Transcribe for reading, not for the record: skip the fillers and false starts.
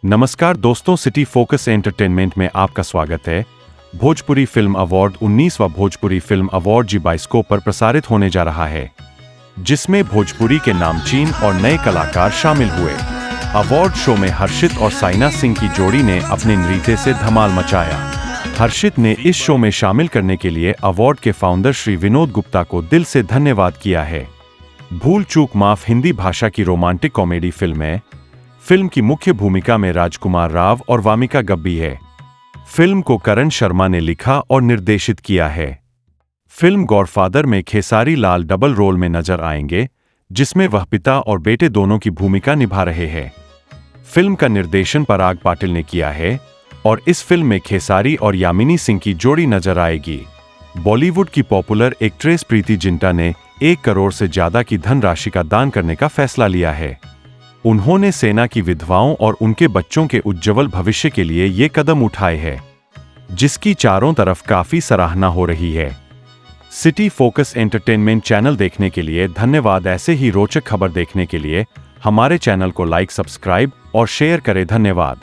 नमस्कार दोस्तों, city focus entertainment में आपका स्वागत है। भोजपुरी फिल्म अवार्ड 19वां Bhojpuri film award Zee bioscope पर प्रसारित होने जा रहा है, जिसमें भोजपुरी के नामचीन और नए कलाकार शामिल हुए। अवार्ड शो में हर्षित और साइना सिंह की जोड़ी ने अपने नृत्य से धमाल मचाया। हर्षित ने इस शो में शामिल करने के लिए अवार्ड के फाउंडर श्री विनोद गुप्ता को दिल से धन्यवाद किया है। भूल चूक माफ हिंदी भाषा की रोमांटिक कॉमेडी फिल्म है। फिल्म की मुख्य भूमिका में राजकुमार राव और वामिका गब्बी है। फिल्म को करण शर्मा ने लिखा और निर्देशित किया है। फिल्म गॉडफादर में खेसारी लाल डबल रोल में नजर आएंगे, जिसमें वह पिता और बेटे दोनों की भूमिका निभा रहे हैं। फिल्म का निर्देशन पराग पाटिल ने किया है और इस फिल्म में खेसारी और यामिनी सिंह की जोड़ी नजर आएगी। बॉलीवुड की पॉपुलर एक्ट्रेस प्रीति जिंटा ने 1 करोड़ से ज्यादा की धनराशि का दान करने का फैसला लिया है। उन्होंने सेना की विधवाओं और उनके बच्चों के उज्ज्वल भविष्य के लिए ये कदम उठाए हैं, जिसकी चारों तरफ काफी सराहना हो रही है। सिटी फोकस एंटरटेनमेंट चैनल देखने के लिए धन्यवाद। ऐसे ही रोचक खबर देखने के लिए हमारे चैनल को लाइक, सब्सक्राइब और शेयर करें। धन्यवाद।